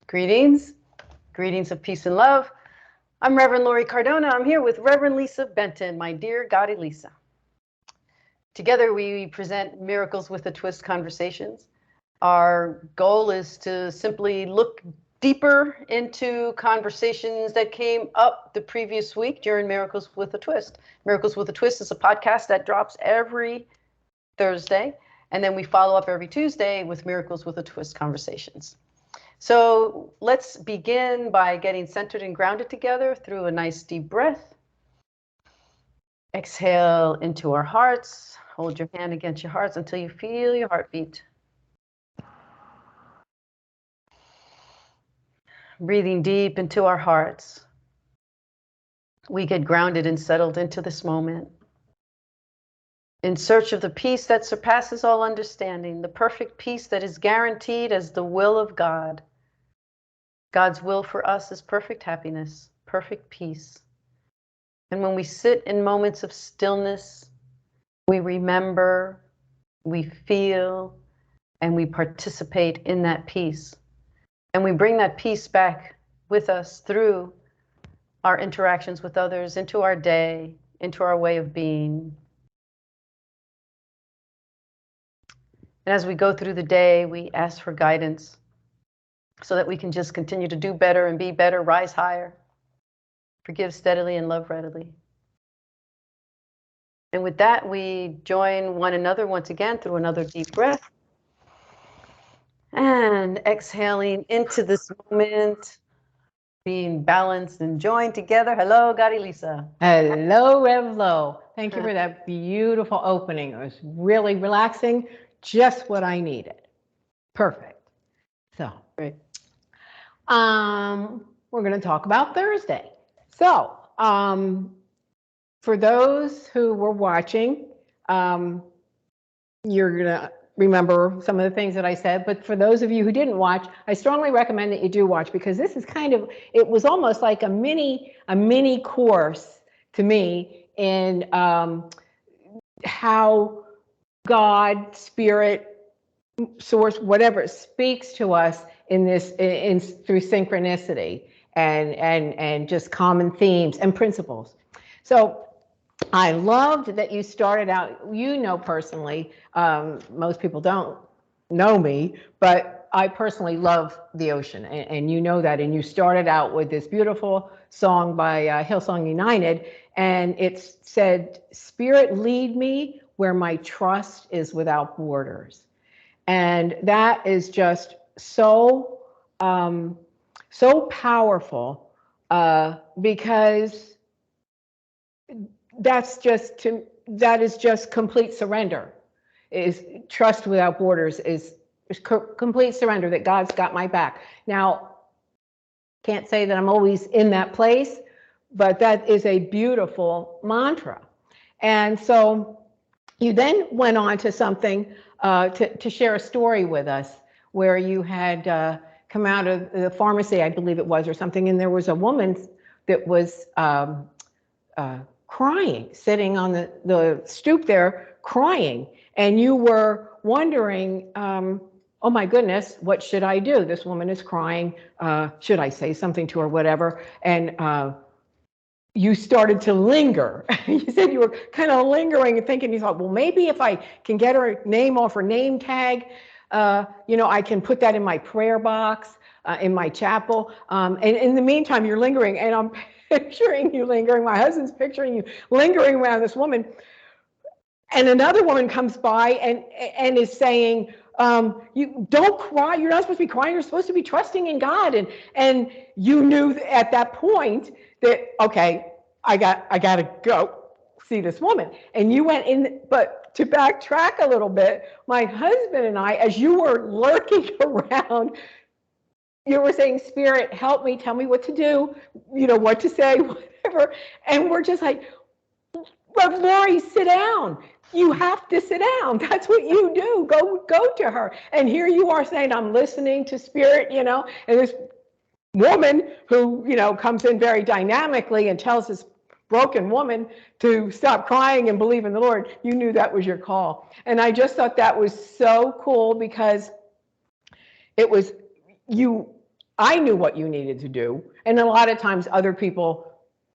Greetings, greetings of peace and love. I'm Reverend Cardona. I'm here with Reverend Lisa Benton, my dear Goddi Lisa. Together we present Miracles with a Twist conversations. Our goal is to simply look deeper into conversations that came up the previous week during Miracles with a Twist. Miracles with a Twist is a podcast that drops every Thursday, and then we follow up every Tuesday with Miracles with a Twist conversations. So let's begin by getting centered and grounded together through a nice deep breath. Exhale into our hearts. Hold your hand against your hearts until you feel your heartbeat. Breathing deep into our hearts, we get grounded and settled into this moment. In search of the peace that surpasses all understanding, the perfect peace that is guaranteed as the will of God. God's will for us is perfect happiness, perfect peace. And when we sit in moments of stillness, we remember, we feel, and we participate in that peace. And we bring that peace back with us through our interactions with others, into our day, into our way of being. And as we go through the day, we ask for guidance so that we can just continue to do better and be better, rise higher, forgive steadily and love readily. And with that, we join one another once again through another deep breath. And exhaling into this moment, being balanced and joined together. Hello, Goddi Lisa. Hello, RevLo. Thank you for that beautiful opening. It was really relaxing, just what I needed. Perfect. So, Great. We're going to talk about Thursday. So, for those who were watching, you're going to remember some of the things that I said, but for those of you who didn't watch, I strongly recommend that you do watch, because this is it was almost like a mini course to me in how God, Spirit, Source, whatever, speaks to us through synchronicity and just common themes and principles. So I loved that you started out, personally, most people don't know me, but I personally love the ocean, and you know that, and you started out with this beautiful song by Hillsong United, and it said, "Spirit, lead me where my trust is without borders." And that is just so powerful, because that is just complete surrender. Is trust without borders is complete surrender, that God's got my back. Now, can't say that I'm always in that place, but that is a beautiful mantra. And so you then went on to something to share a story with us, where you had come out of the pharmacy, I believe it was, or something, and there was a woman that was crying, sitting on the stoop there, crying, and you were wondering, oh my goodness, what should I do? This woman is crying. Should I say something to her, whatever? And you started to linger. You said you were kind of lingering and thinking, you thought, well, maybe if I can get her name off her name tag, I can put that in my prayer box, in my chapel. And in the meantime, you're lingering, and I'm picturing you lingering. My husband's picturing you lingering around this woman. And another woman comes by and is saying, you don't cry. You're not supposed to be crying. You're supposed to be trusting in God. And you knew at that point that, okay, I got to go see this woman. And you went in, but to backtrack a little bit, my husband and I, as you were lurking around, you were saying, "Spirit, help me, tell me what to do, what to say, whatever." And we're just like, "But Lori, sit down. You have to sit down. That's what you do. Go to her." And here you are saying, "I'm listening to Spirit," and this woman who, comes in very dynamically and tells this broken woman to stop crying and believe in the Lord. You knew that was your call. And I just thought that was so cool, because it was you I knew what you needed to do. And a lot of times other people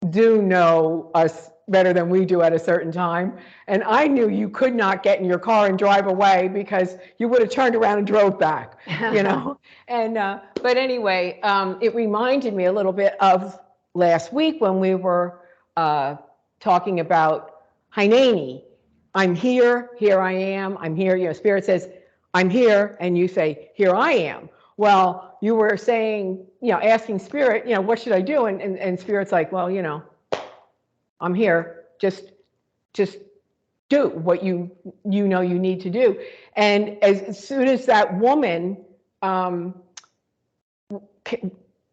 do know us better than we do at a certain time. And I knew you could not get in your car and drive away because you would have turned around and drove back, you know? And, but anyway, it reminded me a little bit of last week when we were talking about Hineni. I'm here, here I am, I'm here. You know, Spirit says, I'm here, and you say, here I am. Well, you were saying, you know, asking Spirit, you know, what should I do? And Spirit's like, well, you know, I'm here, just do what you know you need to do. And as soon as that woman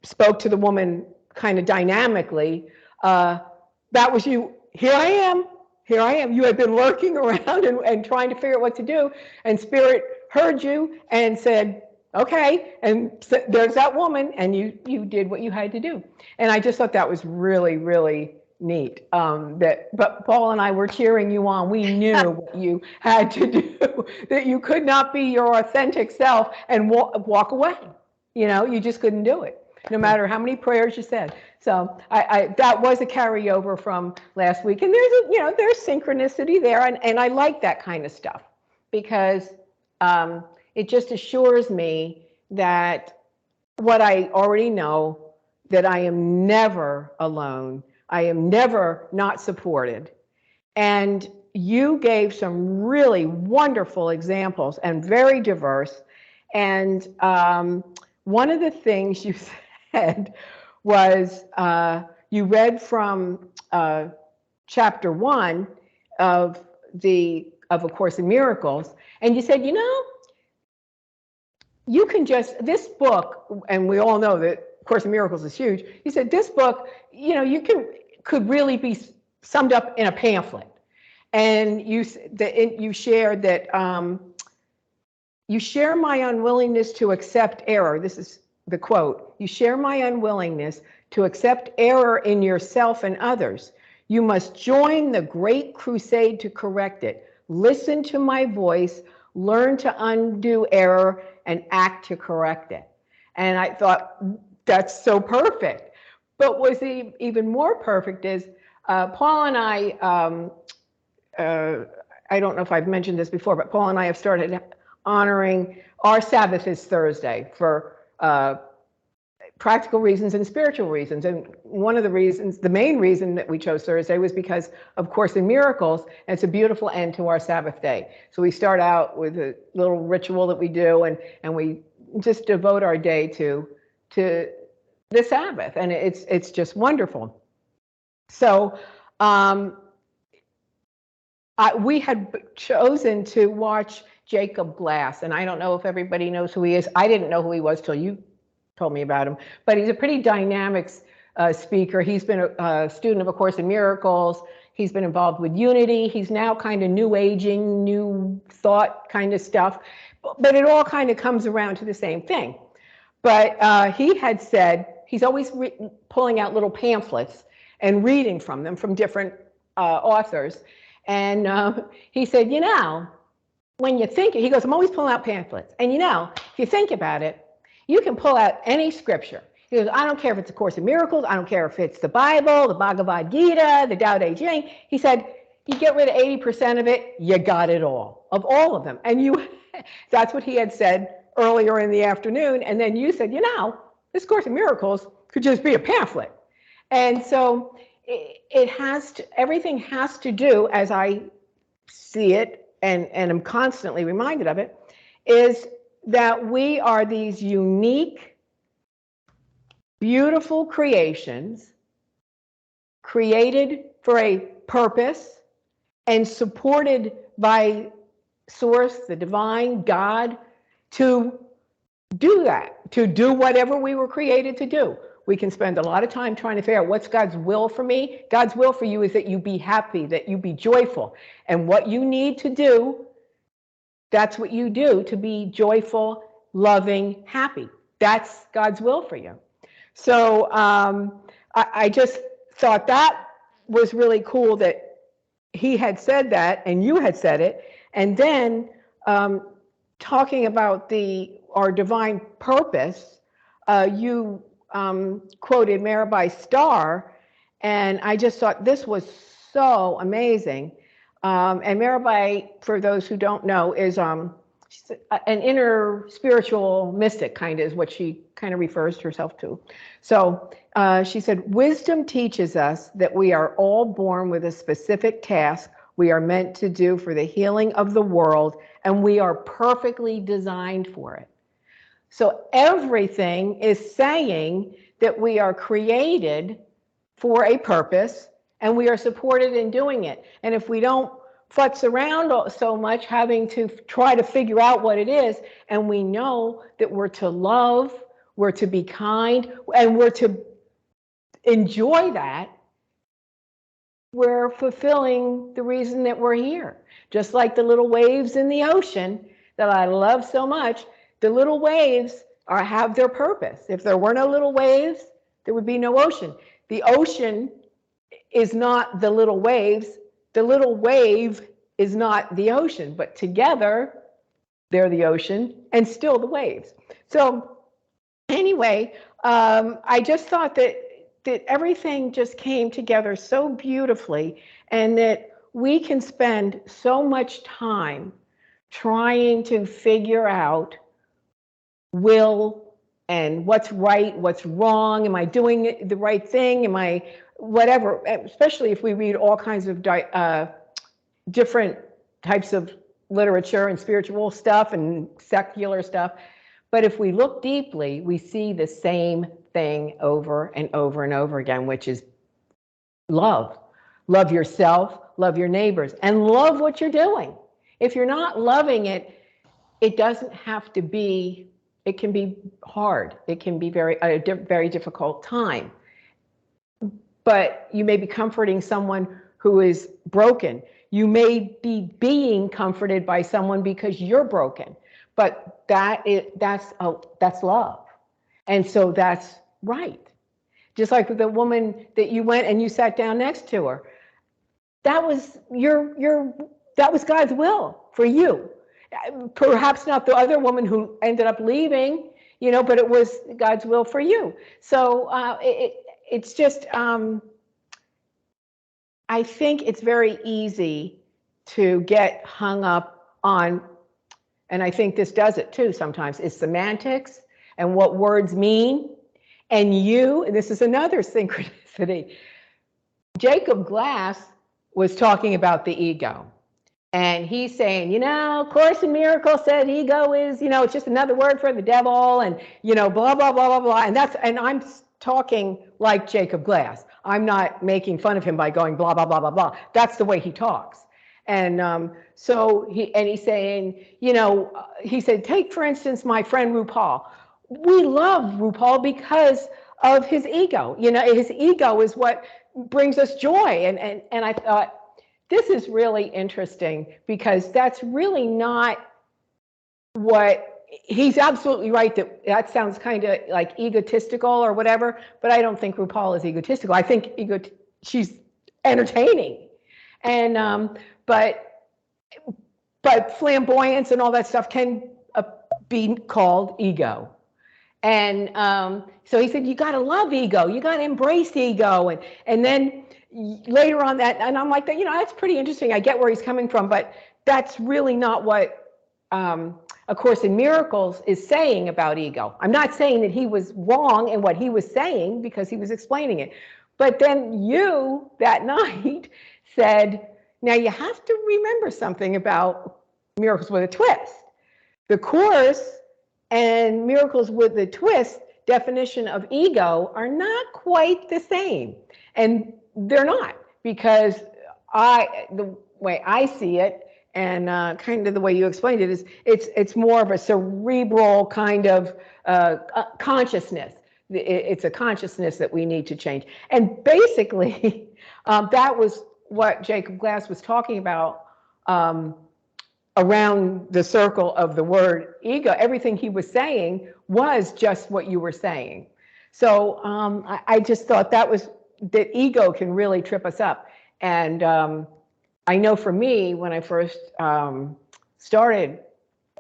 spoke to the woman kind of dynamically, that was you, here I am. Here I am. You had been lurking around and trying to figure out what to do. And Spirit heard you and said, okay. And so there's that woman, and you did what you had to do. And I just thought that was really, really neat. But Paul and I were cheering you on. We knew what you had to do, that you could not be your authentic self and walk away. You know, you just couldn't do it, no matter how many prayers you said. So that was a carryover from last week. And there's synchronicity there. And I like that kind of stuff because it just assures me that what I already know, that I am never alone. I am never not supported. And you gave some really wonderful examples and very diverse. And one of the things you said was you read from chapter 1 of A Course in Miracles, and you said, you know, you can just, this book, and we all know that Course in Miracles is huge. You said this book, you know, could really be summed up in a pamphlet. And you shared that you share my unwillingness to accept error. This is the quote. You share my unwillingness to accept error in yourself and others. You must join the great crusade to correct it. Listen to my voice, learn to undo error, and act to correct it. And I thought, that's so perfect. But what's even more perfect is Paul and I don't know if I've mentioned this before, but Paul and I have started honoring our Sabbath is Thursday for practical reasons and spiritual reasons. And one of the reasons, the main reason that we chose Thursday was because of Course in Miracles, and it's a beautiful end to our Sabbath day. So we start out with a little ritual that we do, and we just devote our day to the Sabbath, and it's just wonderful. So we had chosen to watch Jacob Glass, and I don't know if everybody knows who he is. I didn't know who he was till you told me about him, but he's a pretty dynamic speaker. He's been a student of A Course in Miracles. He's been involved with Unity. He's now kind of new aging, new thought kind of stuff, but it all kind of comes around to the same thing. But he had said he's always pulling out little pamphlets and reading from them from different authors. And he said, you know, when you think, he goes, I'm always pulling out pamphlets. And you know, if you think about it, you can pull out any scripture. He goes, I don't care if it's A Course in Miracles. I don't care if it's the Bible, the Bhagavad Gita, the Tao Te Ching. He said, you get rid of 80% of it, you got it all, of all of them. And that's what he had said earlier in the afternoon. And then you said, you know, this Course in Miracles could just be a pamphlet. And so everything has to do, as I see it, and I'm constantly reminded of it, is that we are these unique, beautiful creations created for a purpose and supported by Source, the divine, God, to do that, to do whatever we were created to do. We can spend a lot of time trying to figure out what's God's will for me. God's will for you is that you be happy, that you be joyful. And what you need to do, that's what you do to be joyful, loving, happy. That's God's will for you. So I just thought that was really cool that he had said that and you had said it. And then talking about our divine purpose, you quoted Mirabai Starr, and I just thought this was so amazing. And Mirabai, for those who don't know, is she's an inner spiritual mystic, kind of is what she kind of refers to herself to. So she said, wisdom teaches us that we are all born with a specific task we are meant to do for the healing of the world, and we are perfectly designed for it. So everything is saying that we are created for a purpose, and we are supported in doing it. And if we don't futz around so much having to try to figure out what it is, and we know that we're to love, we're to be kind, and we're to enjoy that, we're fulfilling the reason that we're here. Just like the little waves in the ocean that I love so much, the little waves have their purpose. If there were no little waves, there would be no ocean. The ocean is not the little waves. The little wave is not the ocean, but together they're the ocean and still the waves. So anyway, I just thought that everything just came together so beautifully, and that we can spend so much time trying to figure out will and what's right, what's wrong, am I doing the right thing, am I whatever, especially if we read all kinds of different types of literature and spiritual stuff and secular stuff. But if we look deeply, we see the same thing over and over and over again, which is love. Love yourself, love your neighbors, and love what you're doing. If you're not loving it, it doesn't have to be, it can be hard. It can be a very difficult time. But you may be comforting someone who is broken. You may be being comforted by someone because you're broken. But that's love. And so that's right. Just like with the woman that you went and you sat down next to her. That was that was God's will for you. Perhaps not the other woman who ended up leaving, but it was God's will for you. So it's just, I think it's very easy to get hung up on, and I think this does it too sometimes, is semantics and what words mean. And this is another synchronicity. Jacob Glass was talking about the ego. And he's saying, Course in Miracles said ego is, it's just another word for the devil, and, blah, blah, blah, blah, blah. And I'm talking like Jacob Glass. I'm not making fun of him by going blah, blah, blah, blah, blah. That's the way he talks. And so he's saying, he said, take, for instance, my friend RuPaul. We love RuPaul because of his ego. His ego is what brings us joy. And I thought, this is really interesting, because that's really not what, he's absolutely right that sounds kind of like egotistical or whatever, but I don't think RuPaul is egotistical. I think she's entertaining. And, but flamboyance and all that stuff can be called ego. And so he said, you got to love ego. You got to embrace ego. And then later on that, and I'm like, that's pretty interesting. I get where he's coming from, but that's really not what A Course in Miracles is saying about ego. I'm not saying that he was wrong in what he was saying, because he was explaining it. But then you, that night, said, now you have to remember something about Miracles with a Twist. The Course and Miracles with a Twist definition of ego are not quite the same. And they're not, because the way I see it, and kind of the way you explained it, is it's more of a cerebral kind of consciousness. It's a consciousness that we need to change. And basically, that was what Jacob Glass was talking about around the circle of the word ego. Everything he was saying was just what you were saying. So I just thought that ego can really trip us up. And I know for me, when I first started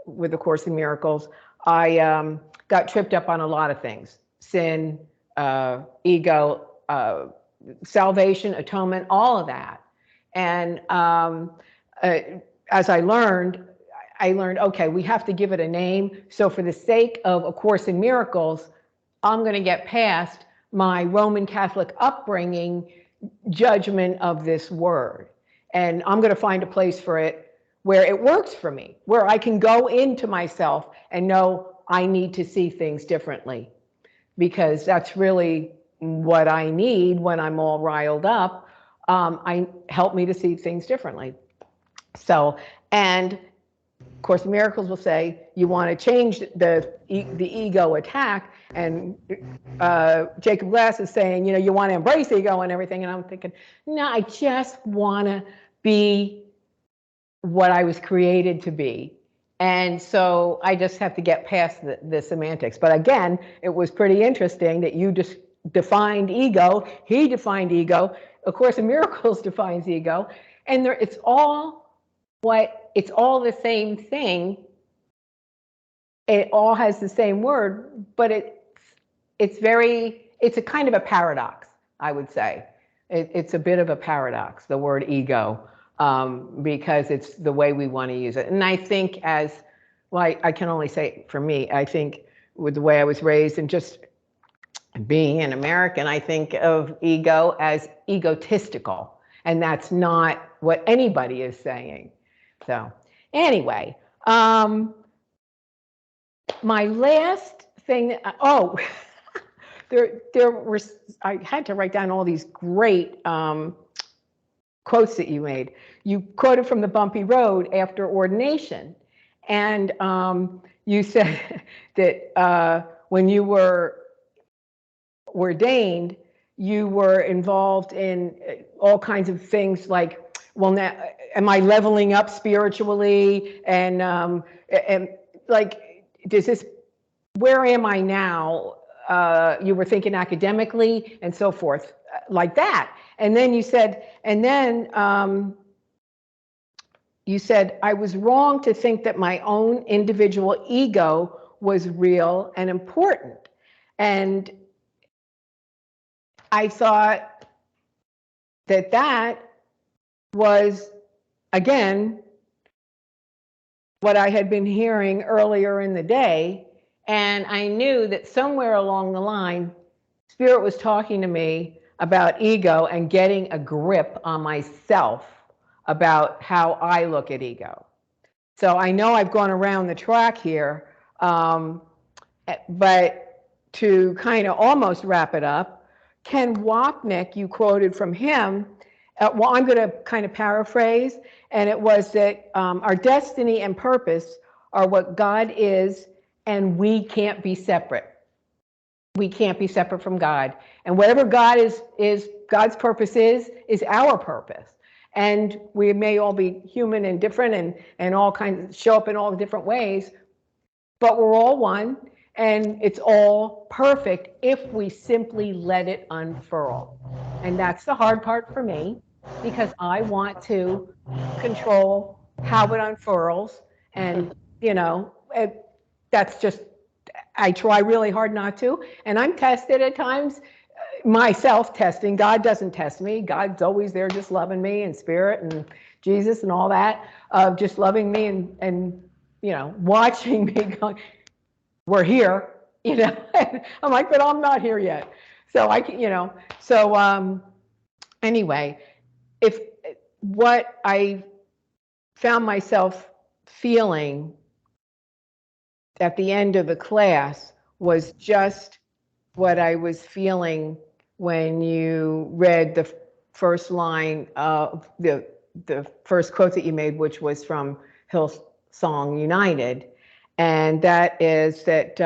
with A Course in Miracles, I got tripped up on a lot of things: sin, ego, salvation, atonement, all of that. And as I learned, okay, we have to give it a name. So for the sake of A Course in Miracles, I'm going to get past my Roman Catholic upbringing judgment of this word. And I'm going to find a place for it where it works for me, where I can go into myself and know I need to see things differently, because that's really what I need when I'm all riled up. Help me to see things differently. So, and Course in Miracles will say you want to change the ego attack, and Jacob Glass is saying, you know, you want to embrace ego and everything. And I'm thinking, no, I just want to be what I was created to be. And so I just have to get past the semantics. But again, it was pretty interesting that you just defined ego. He defined ego. A Course in Miracles defines ego. And it's all the same thing. It all has the same word, but it's a kind of a paradox, I would say. It's a bit of a paradox, the word ego, because it's the way we want to use it. And I think I can only say for me, I think with the way I was raised and just being an American, I think of ego as egotistical, and that's not what anybody is saying. So anyway, my last thing, there were, I had to write down all these great quotes that you made. You quoted from The Bumpy Road after ordination. And you said that when you were ordained, you were involved in all kinds of things like, well, now, am I leveling up spiritually? And like, where am I now? You were thinking academically and so forth, like that. And then you said, I was wrong to think that my own individual ego was real and important. And I thought that was, again, what I had been hearing earlier in the day. And I knew that somewhere along the line, Spirit was talking to me about ego and getting a grip on myself about how I look at ego. So I know I've gone around the track here, but to kind of almost wrap it up, Ken Wapnick, you quoted from him, well, I'm going to kind of paraphrase, and it was that our destiny and purpose are what God is, and we can't be separate. We can't be separate from God. And whatever God is God's purpose is our purpose. And we may all be human and different and all kinds, show up in all different ways, but we're all one, and it's all perfect if we simply let it unfurl. And that's the hard part for me, because I want to control how it unfurls. And, you know, that's just, I try really hard not to. And I'm tested at times, myself testing. God doesn't test me. God's always there just loving me, and Spirit and Jesus and all that, just loving me and you know, watching me going, we're here, you know. I'm like, but I'm not here yet. So anyway, if what I found myself feeling at the end of the class was just what I was feeling when you read the first line of the first quote that you made, which was from Hillsong United. And that is that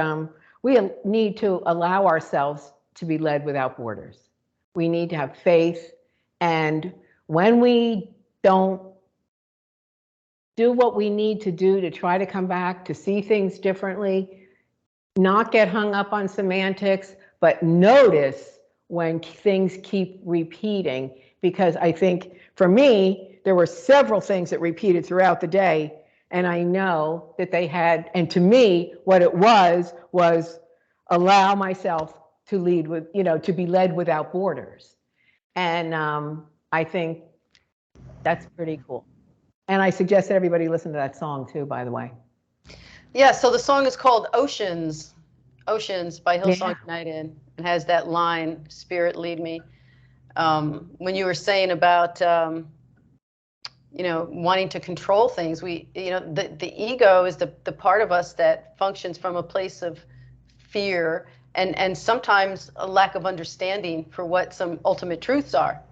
we need to allow ourselves to be led without borders. We need to have faith. And when we don't do what we need to do to try to come back, to see things differently, not get hung up on semantics, but notice when things keep repeating. Because I think for me, there were several things that repeated throughout the day, and I know that they had, and to me, what it was allow myself to lead with, to be led without borders. And I think that's pretty cool. And I suggest that everybody listen to that song too, by the way. Yeah, so the song is called Oceans, Oceans by Hillsong Yeah. United. It has that line, Spirit lead me. When you were saying about, wanting to control things, the ego is the part of us that functions from a place of fear and sometimes a lack of understanding for what some ultimate truths are,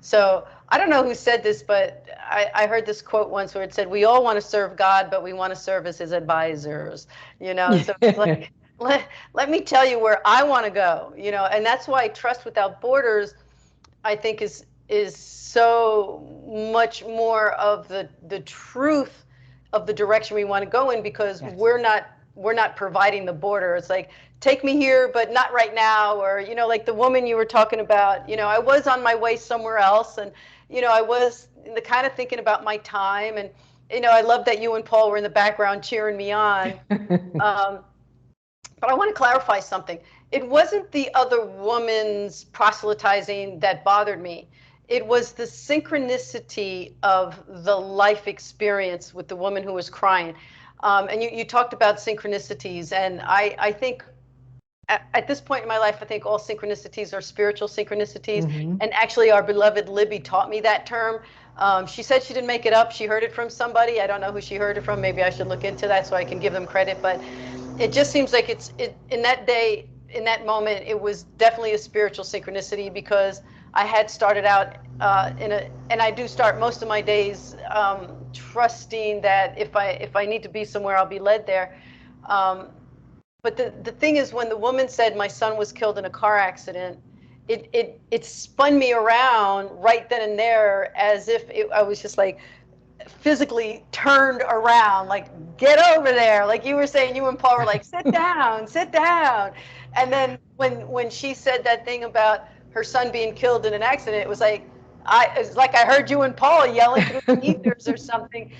So I don't know who said this, but I heard this quote once where it said, we all want to serve God, but we want to serve as his advisors, So it's like, let me tell you where I want to go, and that's why Trust Without Borders, I think is so much more of the truth of the direction we want to go in, because Yes. we're not providing the border. It's like, take me here, but not right now. Or, like the woman you were talking about, I was on my way somewhere else, and, I was the kind of thinking about my time. And, I love that you and Paul were in the background cheering me on. But I want to clarify something. It wasn't the other woman's proselytizing that bothered me. It was the synchronicity of the life experience with the woman who was crying. And you talked about synchronicities, and I think at this point in my life, I think all synchronicities are spiritual synchronicities. Mm-hmm. And actually, our beloved Libby taught me that term. She said she didn't make it up. She heard it from somebody. I don't know who she heard it from. Maybe I should look into that so I can give them credit. But it just seems like in that day, in that moment, it was definitely a spiritual synchronicity, because I had started out and I do start most of my days trusting that if I need to be somewhere, I'll be led there. But the thing is, when the woman said my son was killed in a car accident, it spun me around right then and there, as if I was just like physically turned around, like, get over there. Like you were saying, you and Paul were like, sit down, sit down. And then when she said that thing about her son being killed in an accident, it was like I heard you and Paul yelling through the ethers or something.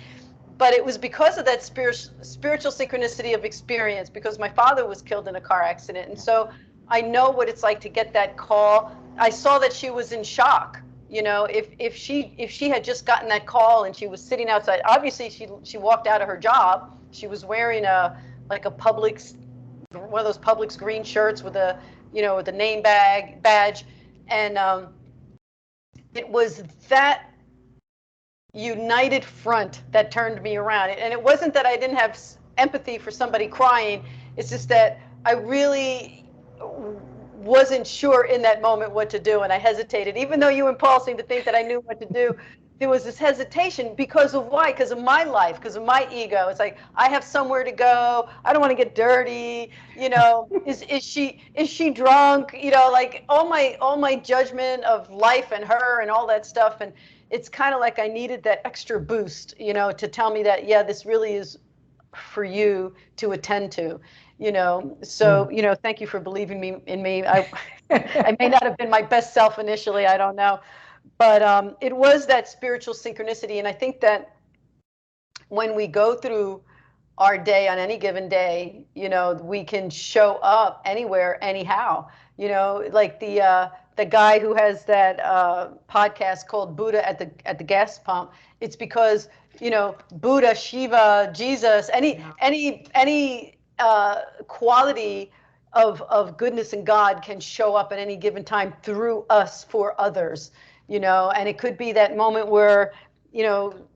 But it was because of that spiritual synchronicity of experience, because my father was killed in a car accident. And so I know what it's like to get that call. I saw that she was in shock. If she had just gotten that call and she was sitting outside, obviously she walked out of her job. She was wearing a Publix, one of those Publix green shirts with a with a name badge, and it was that united front that turned me around. And it wasn't that I didn't have empathy for somebody crying. It's just that I really wasn't sure in that moment what to do, and I hesitated. Even though you and Paul seemed to think that I knew what to do, there was this hesitation because of why? Because of my life, because of my ego. It's like, I have somewhere to go. I don't want to get dirty. Is she drunk? Like all my judgment of life and her and all that stuff. And it's kind of like I needed that extra boost, to tell me that, yeah, this really is for you to attend to. So thank you for believing in me. I may not have been my best self initially, I don't know, but it was that spiritual synchronicity. And I think that when we go through our day on any given day, we can show up anywhere, anyhow. Like the guy who has that podcast called Buddha at the gas pump. It's because Buddha, Shiva, Jesus, any quality of goodness in God can show up at any given time through us for others. And it could be that moment where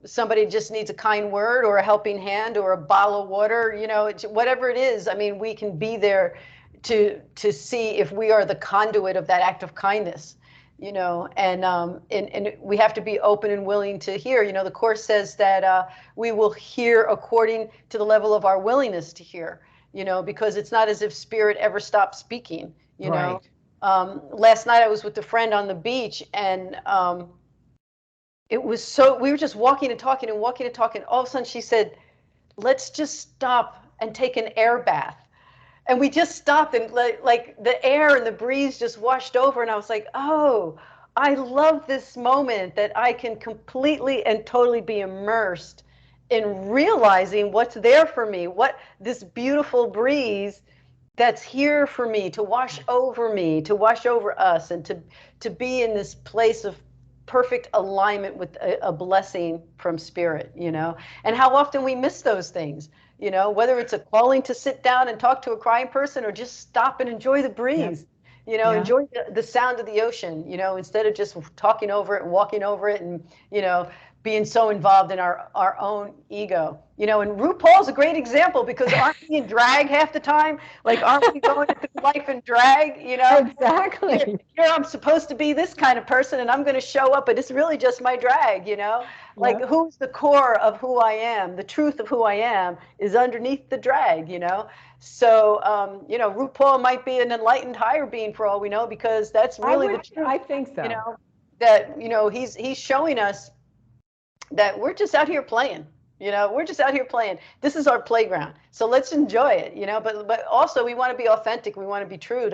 somebody just needs a kind word or a helping hand or a bottle of water, whatever it is. I mean, we can be there to see if we are the conduit of that act of kindness, and we have to be open and willing to hear. The Course says that we will hear according to the level of our willingness to hear, because it's not as if spirit ever stopped speaking, Right. Last night I was with a friend on the beach, and it was we were just walking and talking and walking and talking. All of a sudden she said, let's just stop and take an air bath. And we just stopped, and like the air and the breeze just washed over. And I was like, oh, I love this moment that I can completely and totally be immersed in realizing what's there for me, what this beautiful breeze that's here for me, to wash over me, to wash over us, and to be in this place of perfect alignment with a blessing from spirit, you know. And how often we miss those things, you know, whether it's a calling to sit down and talk to a crying person or just stop and enjoy the breeze, you know, enjoy the sound of the ocean, you know, instead of just talking over it and walking over it and, you know, being so involved in our own ego, you know. And RuPaul's a great example, because aren't we in drag half the time? Like, aren't we going through life in drag, you know? Exactly. Here I'm supposed to be this kind of person, and I'm going to show up, but it's really just my drag, you know? Like, who's the core of who I am? The truth of who I am is underneath the drag, you know? So, you know, RuPaul might be an enlightened higher being for all we know, because that's really the truth. I think so. You know, that, you know, he's showing us that we're just out here playing, you know, we're just out here playing. This is our playground. So let's enjoy it, you know, but also we want to be authentic. We want to be true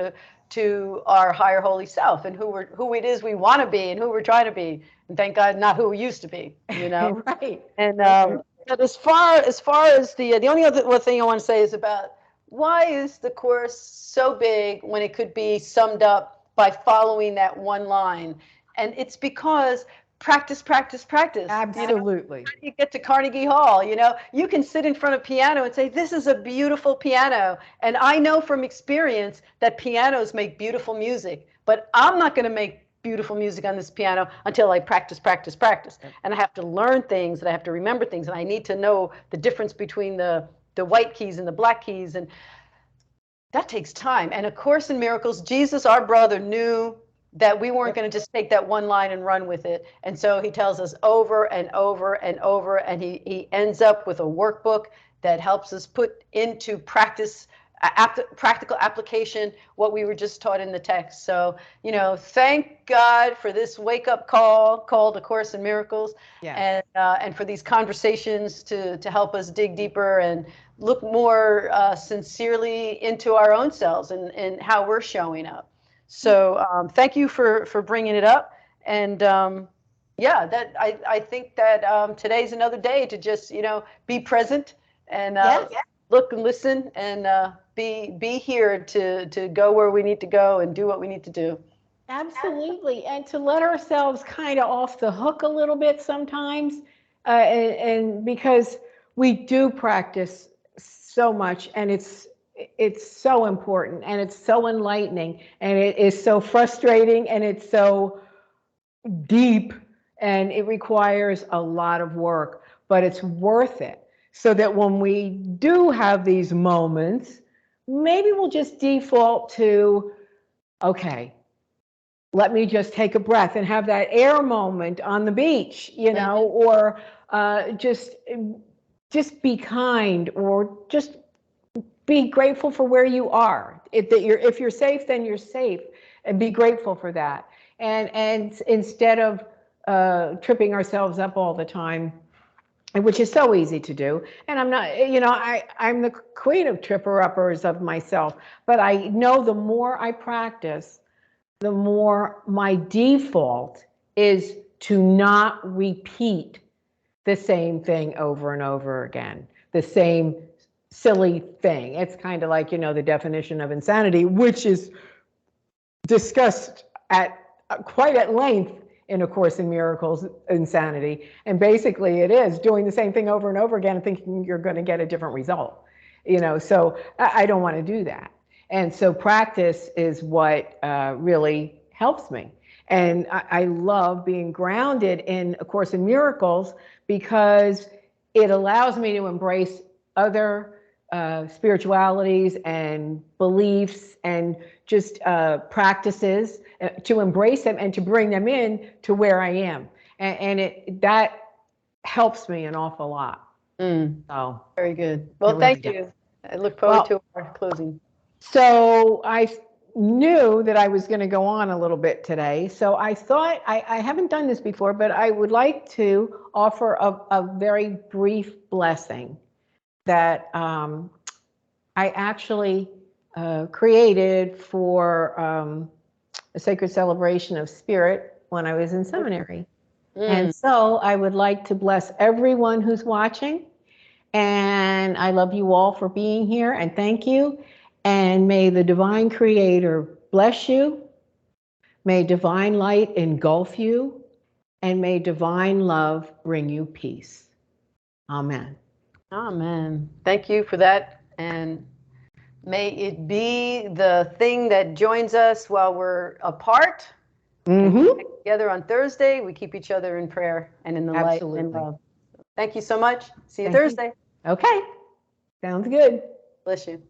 to our higher holy self, and who it is we want to be and who we're trying to be. And thank God, not who we used to be, you know? Right. And but as far as the only other thing I want to say is about, why is the Course so big when it could be summed up by following that one line? And it's because practice, practice, practice. Absolutely. You know? You get to Carnegie Hall, you know, you can sit in front of a piano and say, this is a beautiful piano. And I know from experience that pianos make beautiful music, but I'm not going to make beautiful music on this piano until I practice, practice, practice. And I have to learn things, and I have to remember things, and I need to know the difference between the white keys and the black keys. And that takes time. And A Course in Miracles, Jesus, our brother, knew that we weren't going to just take that one line and run with it. And so he tells us over and over and over, and he ends up with a workbook that helps us put into practice, practical application, what we were just taught in the text. So, you know, thank God for this wake-up call called A Course in Miracles, and for these conversations to help us dig deeper and look more sincerely into our own selves and how we're showing up. So thank you for bringing it up. And yeah, that I think that today's another day to just, you know, be present and look and listen and be here to go where we need to go and do what we need to do. Absolutely. And to let ourselves kind of off the hook a little bit sometimes, and because we do practice so much, and it's so important, and it's so enlightening, and it is so frustrating, and it's so deep, and it requires a lot of work, but it's worth it. So that when we do have these moments, maybe we'll just default to, okay, let me just take a breath and have that air moment on the beach, you know, or just be kind, or just be grateful for where you are. If you're safe, then you're safe, and be grateful for that. And instead of tripping ourselves up all the time, which is so easy to do. And I'm not, you know, I'm the queen of tripper-uppers of myself, but I know the more I practice, the more my default is to not repeat the same thing over and over again, the same silly thing. It's kind of like, you know, the definition of insanity, which is discussed at quite at length in A Course in Miracles, insanity. And basically it is doing the same thing over and over again and thinking you're going to get a different result, you know. So I don't want to do that. And so practice is what really helps me. And I love being grounded in A Course in Miracles, because it allows me to embrace other spiritualities and beliefs and just practices, to embrace them and to bring them in to where I am. And that helps me an awful lot. So very good. Well, thank you. I look forward to our closing. So I knew that I was going to go on a little bit today. So I thought, I haven't done this before, but I would like to offer a very brief blessing that I actually created for a sacred celebration of spirit when I was in seminary. And so I would like to bless everyone who's watching. And I love you all for being here, and thank you. And may the divine creator bless you. May divine light engulf you. And may divine love bring you peace. Amen. Amen. Thank you for that. And may it be the thing that joins us while we're apart. And we get together on Thursday. We keep each other in prayer and in the light and love. Thank you so much. See you Thursday. Okay. Sounds good. Bless you.